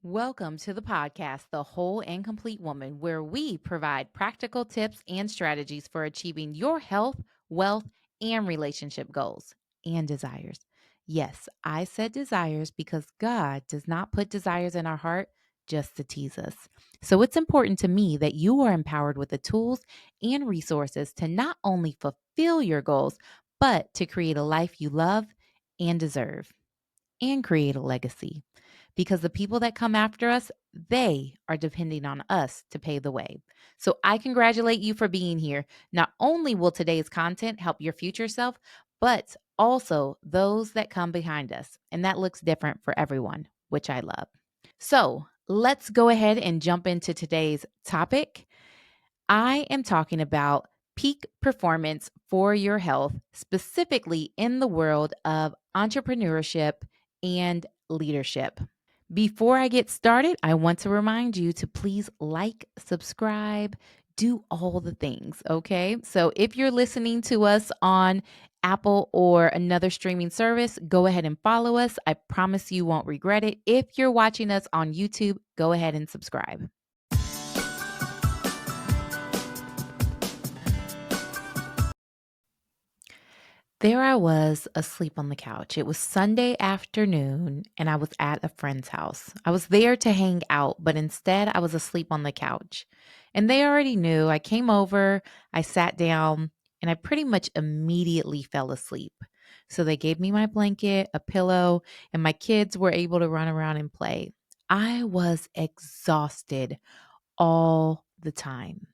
Welcome to the podcast, The Whole and Complete Woman, where we provide practical tips and strategies for achieving your health, wealth, and relationship goals and desires. Yes, I said desires because God does not put desires in our heart just to tease us. So it's important to me that you are empowered with the tools and resources to not only fulfill your goals, but to create a life you love and deserve and create a legacy because the people that come after us, they are depending on us to pave the way. So I congratulate you for being here. Not only will today's content help your future self, but also those that come behind us. And that looks different for everyone, which I love. So let's go ahead and jump into today's topic. I am talking about peak performance for your health, specifically in the world of entrepreneurship and leadership. Before I get started, I want to remind you to please like, subscribe, do all the things, okay? So if you're listening to us on Apple or another streaming service, go ahead and follow us. I promise you won't regret it. If you're watching us on YouTube, go ahead and subscribe. There I was asleep on the couch. It was Sunday afternoon and I was at a friend's house. I was there to hang out, but instead I was asleep on the couch. And they already knew. I came over, I sat down, and I pretty much immediately fell asleep. So they gave me my blanket, a pillow, and my kids were able to run around and play. I was exhausted all the time.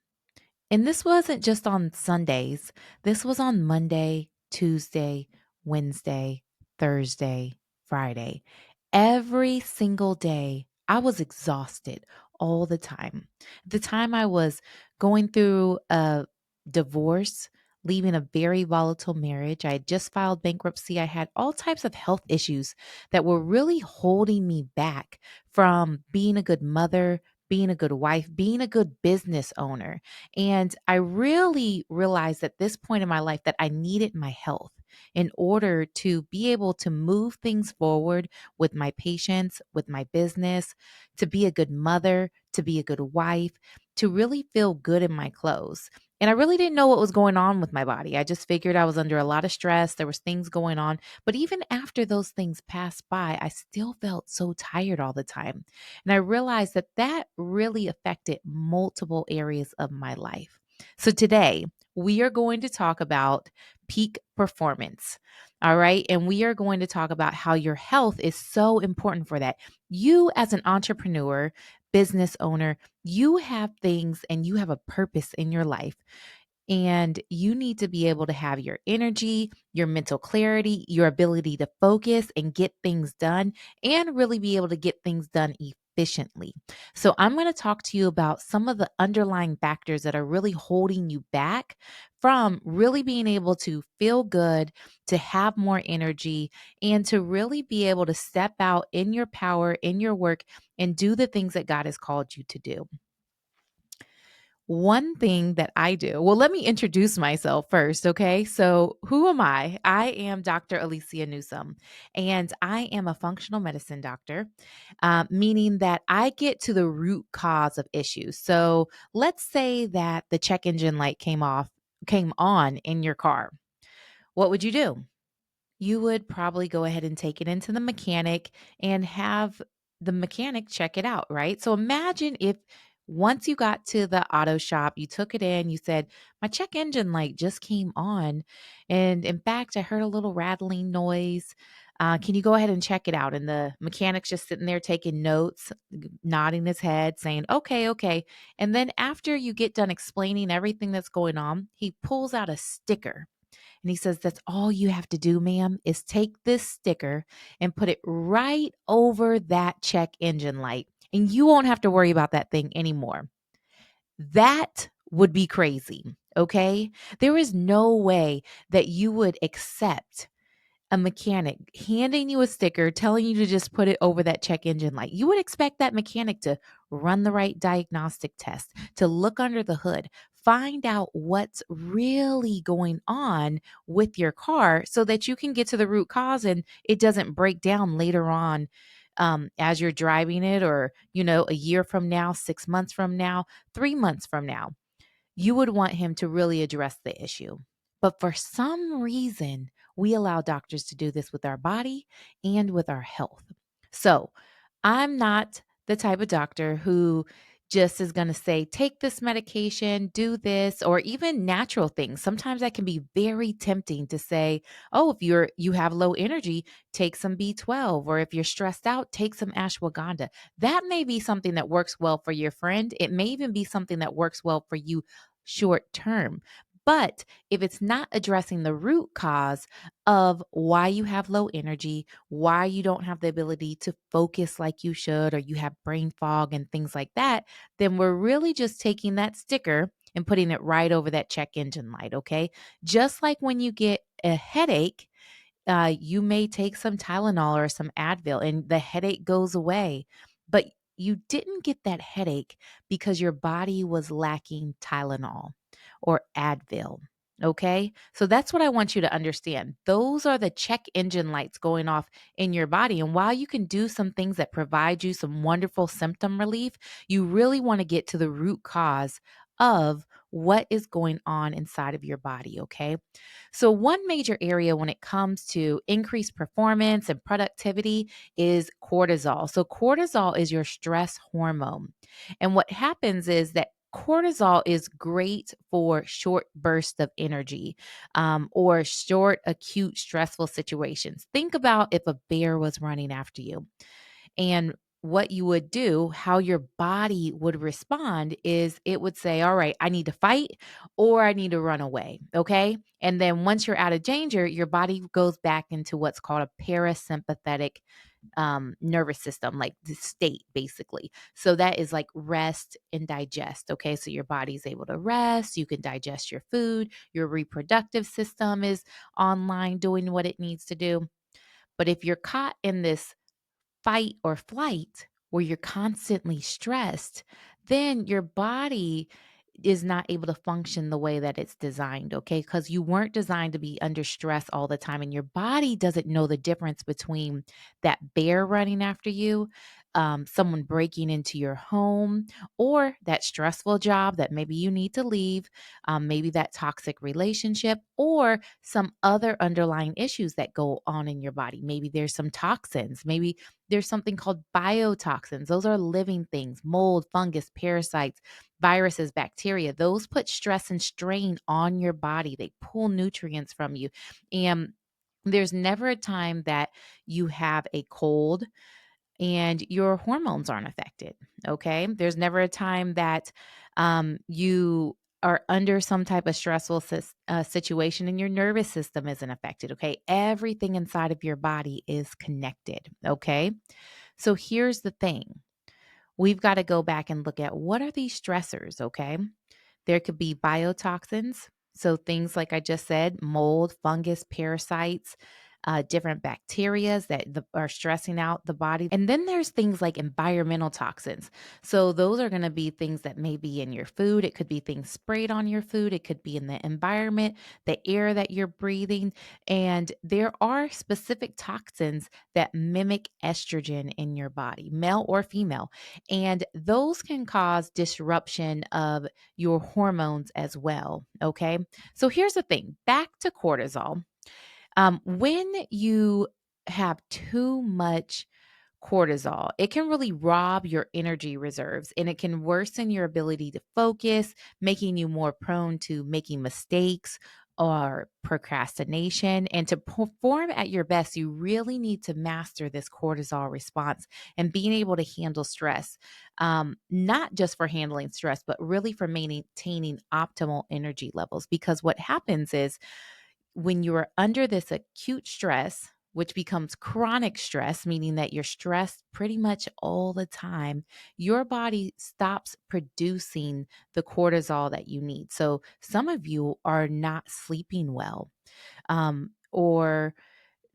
And this wasn't just on Sundays. This was on Monday, Tuesday, Wednesday, Thursday, Friday. Every single day, I was exhausted all the time. At the time I was going through a divorce, leaving a very volatile marriage. I had just filed bankruptcy. I had all types of health issues that were really holding me back from being a good mother, being a good wife, being a good business owner. And I really realized at this point in my life that I needed my health in order to be able to move things forward with my patients, with my business, to be a good mother, to be a good wife, to really feel good in my clothes. And I really didn't know what was going on with my body. I just figured I was under a lot of stress. There was things going on. But even after those things passed by, I still felt so tired all the time. And I realized that that really affected multiple areas of my life. So today, we are going to talk about peak performance. All right. And we are going to talk about how your health is so important for that. You, as an entrepreneur, business owner, you have things and you have a purpose in your life. And you need to be able to have your energy, your mental clarity, your ability to focus and get things done, and really be able to get things done efficiently. So, I'm going to talk to you about some of the underlying factors that are really holding you back from really being able to feel good, to have more energy, and to really be able to step out in your power, in your work, and do the things that God has called you to do. One thing that I do, well, let me introduce myself first, okay? So, who am I? I am Dr. Alicia Newsome, and I am a functional medicine doctor, meaning that I get to the root cause of issues. So, let's say that the check engine light came on in your car. What would you do? You would probably go ahead and take it into the mechanic and have the mechanic check it out, right? So imagine if once you got to the auto shop, you took it in, you said, my check engine light just came on. And in fact, I heard a little rattling noise. Can you go ahead and check it out? And the mechanic's just sitting there taking notes, nodding his head, saying, okay, okay. And then after you get done explaining everything that's going on, he pulls out a sticker and he says, that's all you have to do, ma'am, is take this sticker and put it right over that check engine light. And you won't have to worry about that thing anymore. That would be crazy. Okay. There is no way that you would accept a mechanic handing you a sticker telling you to just put it over that check engine light. You would expect that mechanic to run the right diagnostic test, to look under the hood, find out what's really going on with your car so that you can get to the root cause and it doesn't break down later on as you're driving it, or, a year from now, 6 months from now, 3 months from now, you would want him to really address the issue. But for some reason, we allow doctors to do this with our body and with our health. So I'm not the type of doctor who just is going to say, take this medication, do this, or even natural things. Sometimes that can be very tempting to say, oh, if you have low energy, take some B12, or if you're stressed out, take some ashwagandha. That may be something that works well for your friend. It may even be something that works well for you short term. But if it's not addressing the root cause of why you have low energy, why you don't have the ability to focus like you should, or you have brain fog and things like that, then we're really just taking that sticker and putting it right over that check engine light, okay? Just like when you get a headache, you may take some Tylenol or some Advil and the headache goes away. But you didn't get that headache because your body was lacking Tylenol or Advil. Okay. So that's what I want you to understand. Those are the check engine lights going off in your body. And while you can do some things that provide you some wonderful symptom relief, you really want to get to the root cause of what is going on inside of your body. Okay. So, one major area when it comes to increased performance and productivity is cortisol. So, cortisol is your stress hormone. And what happens is that cortisol is great for short bursts of energy, or short, acute, stressful situations. Think about if a bear was running after you. And what you would do, how your body would respond is it would say, all right, I need to fight or I need to run away. Okay. And then once you're out of danger, your body goes back into what's called a parasympathetic nervous system, like the state, basically. So that is like rest and digest. Okay. So your body's able to rest. You can digest your food. Your reproductive system is online doing what it needs to do. But if you're caught in this fight or flight where you're constantly stressed, then your body is not able to function the way that it's designed, okay? Because you weren't designed to be under stress all the time, and your body doesn't know the difference between that bear running after you, someone breaking into your home, or that stressful job that maybe you need to leave, maybe that toxic relationship, or some other underlying issues that go on in your body. Maybe there's some toxins, maybe there's something called biotoxins. Those are living things, mold, fungus, parasites, viruses, bacteria. Those put stress and strain on your body. They pull nutrients from you. And there's never a time that you have a cold and your hormones aren't affected. Okay. There's never a time that you are under some type of stressful situation and your nervous system isn't affected. Okay. Everything inside of your body is connected. Okay. So here's the thing, we've got to go back and look at what are these stressors. Okay. There could be biotoxins. So things like I just said, mold, fungus, parasites, different bacterias that are stressing out the body. And then there's things like environmental toxins. So those are going to be things that may be in your food. It could be things sprayed on your food. It could be in the environment, the air that you're breathing. And there are specific toxins that mimic estrogen in your body, male or female. And those can cause disruption of your hormones as well. Okay. So here's the thing, back to cortisol. When you have too much cortisol, it can really rob your energy reserves and it can worsen your ability to focus, making you more prone to making mistakes or procrastination. And to perform at your best, you really need to master this cortisol response and being able to handle stress, not just for handling stress, but really for maintaining optimal energy levels. Because what happens is when you are under this acute stress, which becomes chronic stress, meaning that you're stressed pretty much all the time, your body stops producing the cortisol that you need. So some of you are not sleeping well, or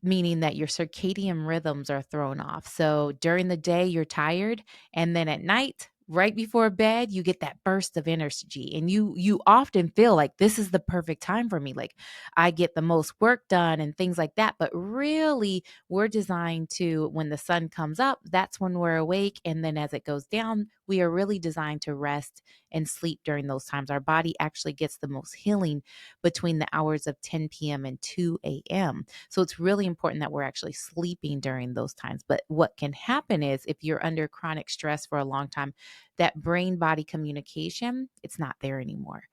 meaning that your circadian rhythms are thrown off. So during the day, you're tired, and then at night, right before bed, you get that burst of energy, and you often feel like this is the perfect time for me. Like I get the most work done and things like that. But really, we're designed to, when the sun comes up, that's when we're awake. And then as it goes down, we are really designed to rest and sleep during those times. Our body actually gets the most healing between the hours of 10 p.m. and 2 a.m. So it's really important that we're actually sleeping during those times. But what can happen is if you're under chronic stress for a long time, that brain body communication, it's not there anymore.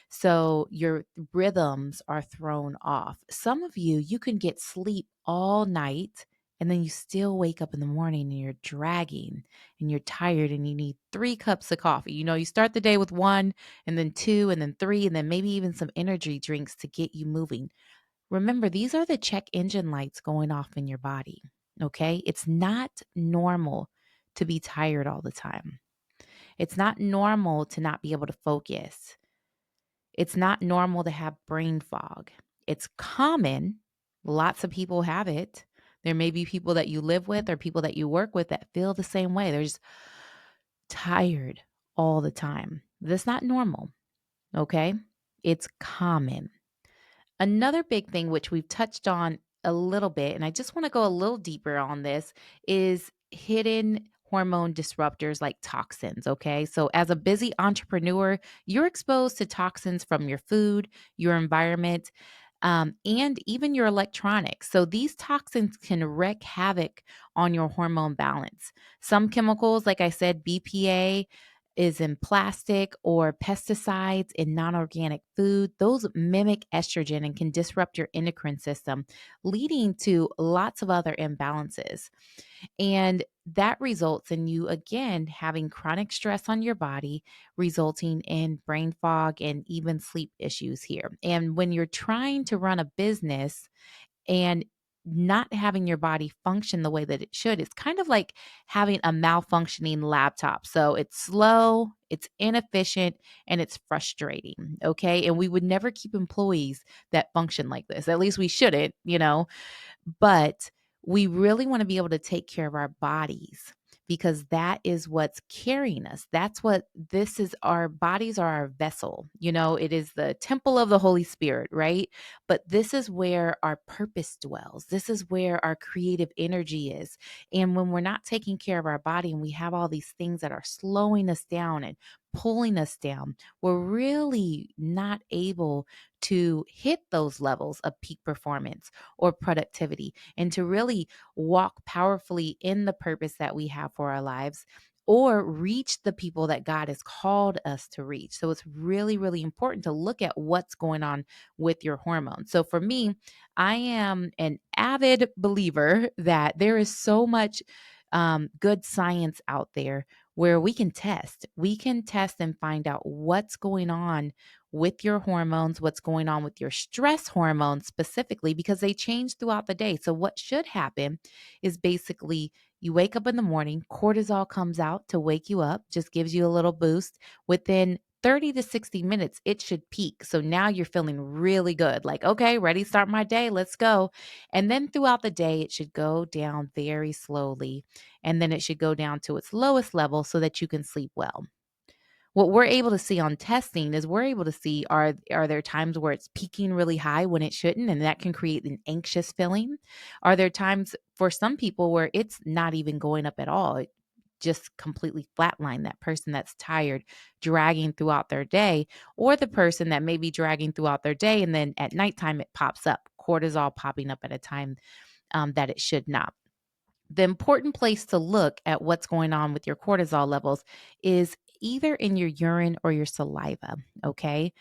So your rhythms are thrown off. Some of you, you can get sleep all night and then you still wake up in the morning and you're dragging and you're tired and you need 3 cups of coffee. You start the day with one and then two and then three and then maybe even some energy drinks to get you moving. Remember, these are the check engine lights going off in your body. Okay. It's not normal to be tired all the time. It's not normal to not be able to focus. It's not normal to have brain fog. It's common. Lots of people have it. There may be people that you live with or people that you work with that feel the same way. They're just tired all the time. That's not normal. Okay. It's common. Another big thing, which we've touched on a little bit, and I just want to go a little deeper on this, is hidden hormone disruptors like toxins. Okay. So, as a busy entrepreneur, you're exposed to toxins from your food, your environment, and even your electronics. So, these toxins can wreak havoc on your hormone balance. Some chemicals, like I said, BPA, is in plastic or pesticides in non organic food. Those mimic estrogen and can disrupt your endocrine system, leading to lots of other imbalances. And that results in you, again, having chronic stress on your body, resulting in brain fog and even sleep issues here. And when you're trying to run a business, and not having your body function the way that it should, it's kind of like having a malfunctioning laptop. So it's slow, it's inefficient, and it's frustrating. Okay. And we would never keep employees that function like this. At least we shouldn't. But we really want to be able to take care of our bodies because that is what's carrying us. That's what this is. Our bodies are our vessel. It is the temple of the Holy Spirit, right? But this is where our purpose dwells. This is where our creative energy is. And when we're not taking care of our body and we have all these things that are slowing us down and pulling us down, we're really not able to hit those levels of peak performance or productivity and to really walk powerfully in the purpose that we have for our lives or reach the people that God has called us to reach. So it's really, really important to look at what's going on with your hormones. So for me, I am an avid believer that there is so much good science out there where we can test. We can test and find out what's going on with your hormones, what's going on with your stress hormones specifically, because they change throughout the day. So, what should happen is basically you wake up in the morning, cortisol comes out to wake you up, just gives you a little boost. Within 30 to 60 minutes, it should peak. So now you're feeling really good. Like, okay, ready to start my day. Let's go. And then throughout the day, it should go down very slowly. And then it should go down to its lowest level so that you can sleep well. What we're able to see on testing is we're able to see are there times where it's peaking really high when it shouldn't, and that can create an anxious feeling? Are there times for some people where it's not even going up at all? It just completely flatline that person that's tired, dragging throughout their day, or the person that may be dragging throughout their day, and then at nighttime it pops up, cortisol popping up at a time that it should not. The important place to look at what's going on with your cortisol levels is either in your urine or your saliva. Okay.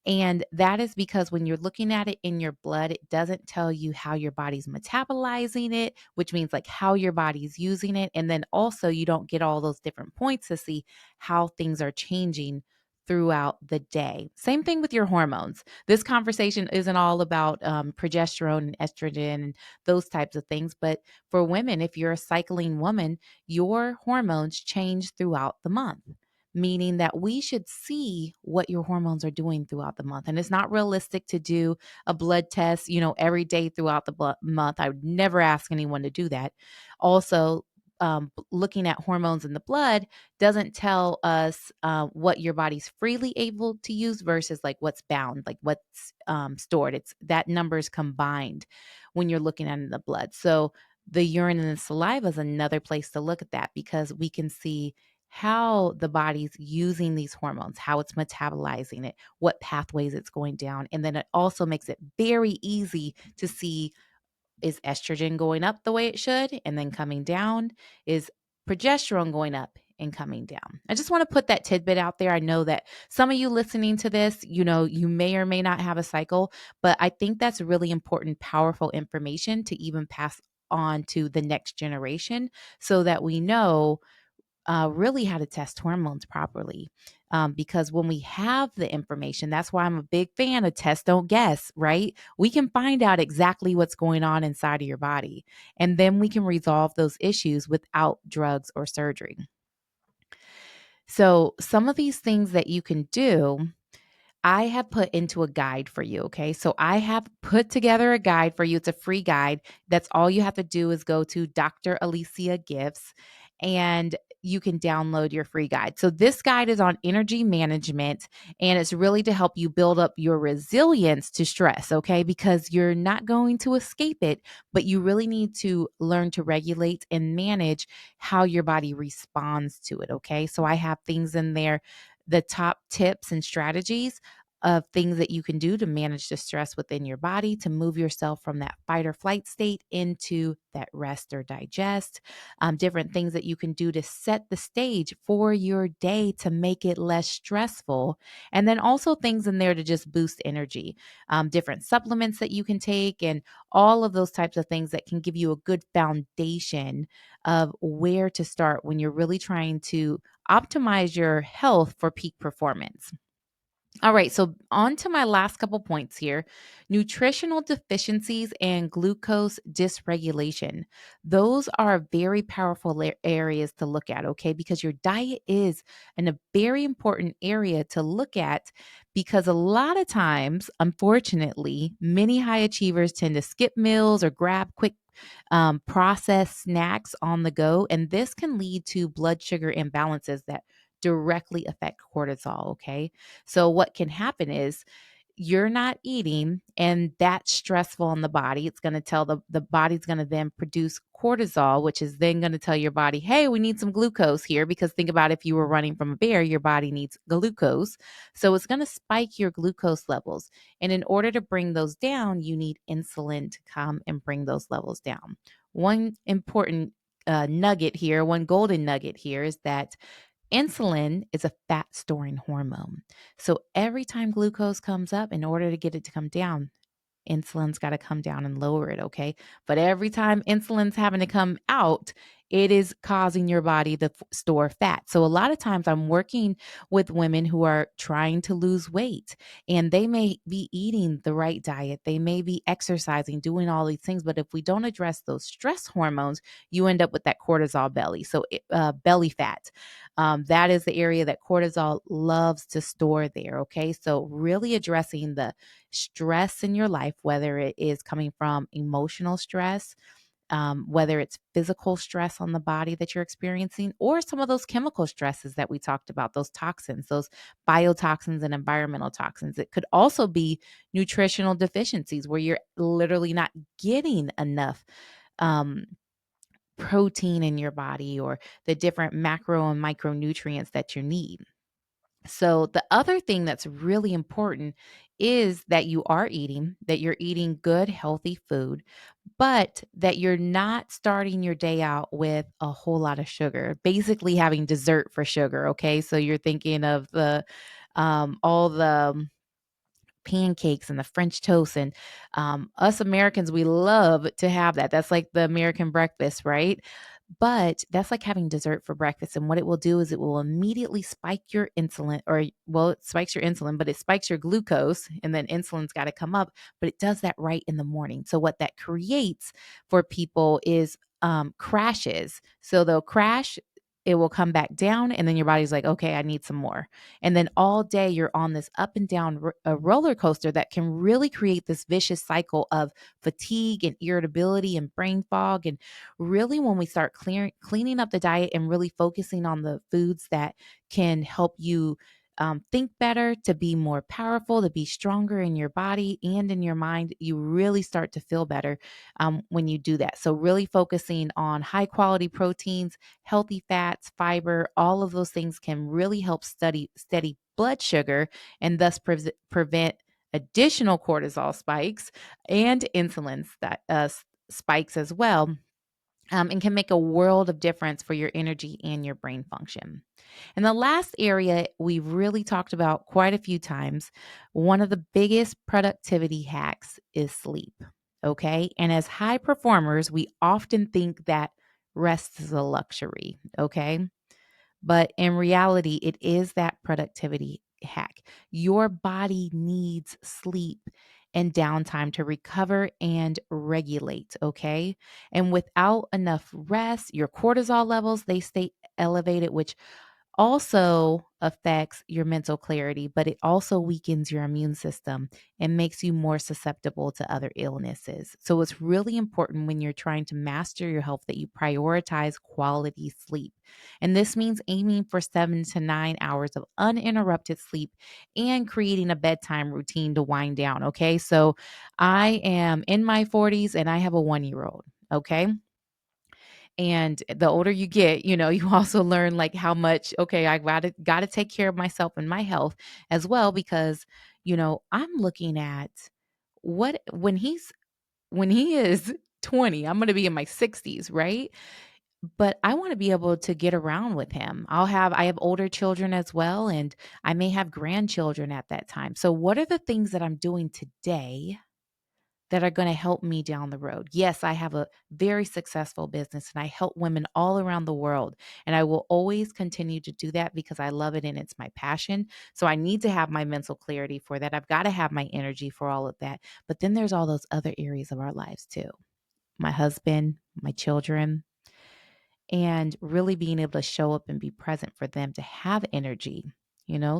And that is because when you're looking at it in your blood, it doesn't tell you how your body's metabolizing it, which means like how your body's using it. And then also, you don't get all those different points to see how things are changing throughout the day. Same thing with your hormones. This conversation isn't all about progesterone and estrogen and those types of things. But for women, if you're a cycling woman, your hormones change throughout the month, meaning that we should see what your hormones are doing throughout the month. And it's not realistic to do a blood test, every day throughout the month. I would never ask anyone to do that. Also, looking at hormones in the blood doesn't tell us what your body's freely able to use versus like what's bound, like what's stored. It's that number is combined when you're looking at it in the blood. So the urine and the saliva is another place to look at that because we can see how the body's using these hormones, how it's metabolizing it, what pathways it's going down. And then it also makes it very easy to see, is estrogen going up the way it should and then coming down? Is progesterone going up and coming down? I just want to put that tidbit out there. I know that some of you listening to this, you may or may not have a cycle, but I think that's really important, powerful information to even pass on to the next generation so that we know really how to test hormones properly. Because when we have the information, that's why I'm a big fan of test, don't guess, right? We can find out exactly what's going on inside of your body, and then we can resolve those issues without drugs or surgery. So, some of these things that you can do I have put into a guide for you. Okay. So I have put together a guide for you. It's a free guide. That's all you have to do is go to Dr. Alicia Gifts and you can download your free guide. So this guide is on energy management and it's really to help you build up your resilience to stress. Okay. Because you're not going to escape it, but you really need to learn to regulate and manage how your body responds to it. Okay. So I have things in there, the top tips and strategies of things that you can do to manage the stress within your body, to move yourself from that fight or flight state into that rest or digest, different things that you can do to set the stage for your day to make it less stressful. And then also things in there to just boost energy, different supplements that you can take, and all of those types of things that can give you a good foundation of where to start when you're really trying to optimize your health for peak performance. All right, so on to my last couple points here. Nutritional deficiencies and glucose dysregulation. Those are very powerful areas to look at, okay? Because your diet is a very important area to look at because a lot of times, unfortunately, many high achievers tend to skip meals or grab quick processed snacks on the go. And this can lead to blood sugar imbalances that directly affect cortisol, okay? So what can happen is you're not eating and that's stressful on the body. It's going to tell the body's going to then produce cortisol, which is then going to tell your body, hey, we need some glucose here. Because think about if you were running from a bear, your body needs glucose. So it's going to spike your glucose levels. And in order to bring those down, you need insulin to come and bring those levels down. One important nugget here, one golden nugget here is that insulin is a fat storing hormone. So every time glucose comes up, in order to get it to come down, insulin's got to come down and lower it, okay? But every time insulin's having to come out, it is causing your body to store fat. So a lot of times I'm working with women who are trying to lose weight and they may be eating the right diet. They may be exercising, doing all these things. But if we don't address those stress hormones, you end up with that cortisol belly. So belly fat. That is the area that cortisol loves to store there. Okay. So really addressing the stress in your life, whether it is coming from emotional stress, whether it's physical stress on the body that you're experiencing, or some of those chemical stresses that we talked about, those toxins, those biotoxins and environmental toxins. It could also be nutritional deficiencies where you're literally not getting enough um, protein in your body or the different macro and micronutrients that you need. So, the other thing that's really important is that you are eating, that you're eating good, healthy food, but that you're not starting your day out with a whole lot of sugar, basically having dessert for sugar. Okay. So, you're thinking of all the pancakes and the French toast. And us Americans, we love to have that. That's like the American breakfast, right? But that's like having dessert for breakfast. And what it will do is it will immediately spike your insulin, or, well, it spikes your insulin, but it spikes your glucose. And then insulin's got to come up, but it does that right in the morning. So, what that creates for people is crashes. So, they'll crash it will come back down, and then your body's like, okay, I need some more. And then all day you're on this up and down a roller coaster that can really create this vicious cycle of fatigue and irritability and brain fog. And really, when we start cleaning up the diet and really focusing on the foods that can help you think better, to be more powerful, to be stronger in your body and in your mind, you really start to feel better when you do that. So, really focusing on high quality proteins, healthy fats, fiber, all of those things can really help steady blood sugar and thus prevent additional cortisol spikes and insulin spikes as well. And can make a world of difference for your energy and your brain function. And the last area we've really talked about quite a few times, one of the biggest productivity hacks is sleep. Okay. And as high performers, we often think that rest is a luxury. Okay. But in reality, it is that productivity hack. Your body needs sleep and downtime to recover and regulate, okay? And without enough rest, your cortisol levels, they stay elevated, which also affects your mental clarity, but it also weakens your immune system and makes you more susceptible to other illnesses. So it's really important when you're trying to master your health that you prioritize quality sleep. And this means aiming for 7 to 9 hours of uninterrupted sleep and creating a bedtime routine to wind down. Okay. So I am in my 40s and I have a 1 year old. Okay. And the older you get, you also learn like how much, okay, I gotta take care of myself and my health as well, because, I'm looking at what when he is 20, I'm gonna be in my 60s, right? But I want to be able to get around with him. I have older children as well, and I may have grandchildren at that time. So what are the things that I'm doing today that are going to help me down the road? Yes, I have a very successful business and I help women all around the world. And I will always continue to do that because I love it and it's my passion. So I need to have my mental clarity for that. I've got to have my energy for all of that. But then there's all those other areas of our lives too: my husband, my children, and really being able to show up and be present for them to have energy.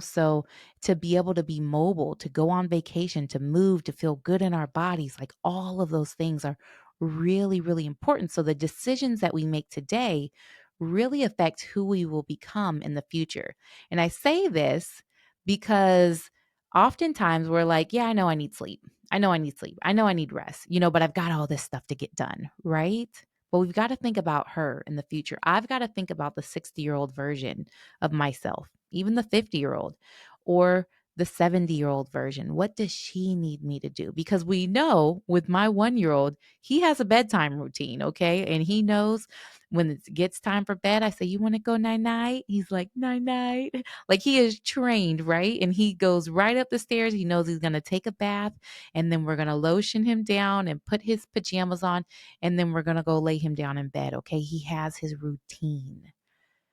So to be able to be mobile, to go on vacation, to move, to feel good in our bodies, like all of those things are really, really important. So the decisions that we make today really affect who we will become in the future. And I say this because oftentimes we're like, yeah, I know I need sleep. I know I need sleep. I know I need rest, but I've got all this stuff to get done, right? But we've got to think about her in the future. I've got to think about the 60-year-old version of myself, even the 50-year-old or the 70-year-old version. What does she need me to do? Because we know with my 1-year-old, he has a bedtime routine, okay? And he knows when it gets time for bed, I say, "You want to go night night?" He's like, "Night night." Like he is trained, right? And he goes right up the stairs. He knows he's going to take a bath, and then we're going to lotion him down and put his pajamas on, and then we're going to go lay him down in bed. Okay. He has his routine.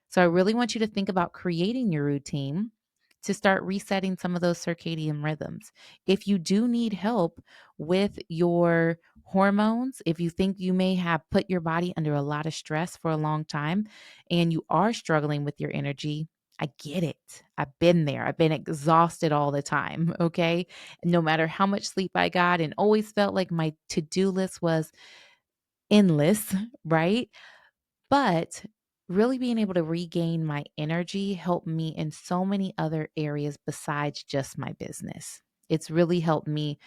So I really want you to think about creating your routine to start resetting some of those circadian rhythms. If you do need help with your hormones, if you think you may have put your body under a lot of stress for a long time and you are struggling with your energy, I get it. I've been there. I've been exhausted all the time. Okay. No matter how much sleep I got, and always felt like my to do list was endless, right? But really being able to regain my energy helped me in so many other areas besides just my business. It's really helped me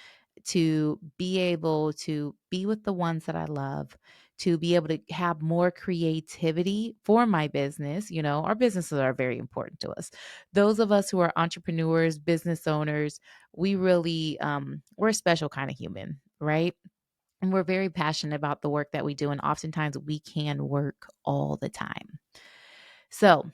to be able to be with the ones that I love, to be able to have more creativity for my business. Our businesses are very important to us. Those of us who are entrepreneurs, business owners, we're a special kind of human, right? And we're very passionate about the work that we do. And oftentimes we can work all the time. So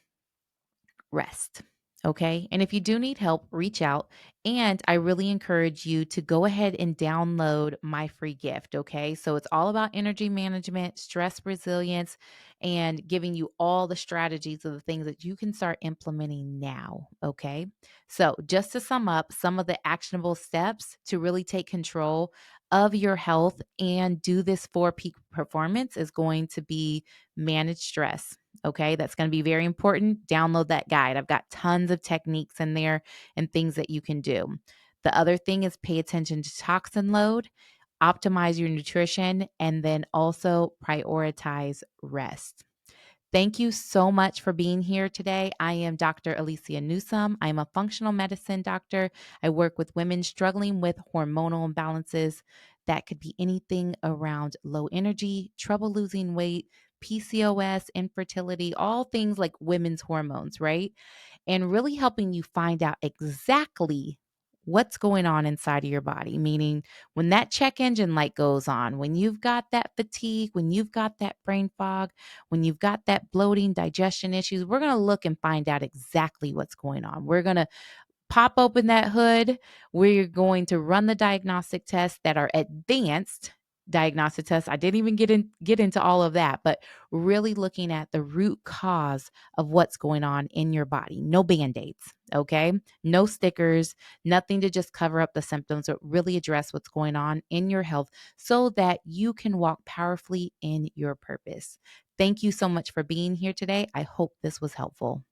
rest. Okay. And if you do need help, reach out. And I really encourage you to go ahead and download my free gift. Okay. So it's all about energy management, stress resilience, and giving you all the strategies of the things that you can start implementing now. Okay. So just to sum up, some of the actionable steps to really take control of your health and do this for peak performance is going to be manage stress. Okay, that's going to be very important. Download that guide. I've got tons of techniques in there and things that you can do. The other thing is pay attention to toxin load, optimize your nutrition, and then also prioritize rest. Thank you so much for being here today. I am Dr. Alicia Newsome. I'm a functional medicine doctor. I work with women struggling with hormonal imbalances. That could be anything around low energy, trouble losing weight, PCOS, infertility, all things like women's hormones, right? And really helping you find out exactly what's going on inside of your body. Meaning, when that check engine light goes on, when you've got that fatigue, when you've got that brain fog, when you've got that bloating, digestion issues, we're going to look and find out exactly what's going on. We're going to pop open that hood. We're going to run the diagnostic tests that are advanced diagnostic tests. I didn't even get into all of that, but really looking at the root cause of what's going on in your body. No band-aids, okay? No stickers, nothing to just cover up the symptoms, but really address what's going on in your health so that you can walk powerfully in your purpose. Thank you so much for being here today. I hope this was helpful.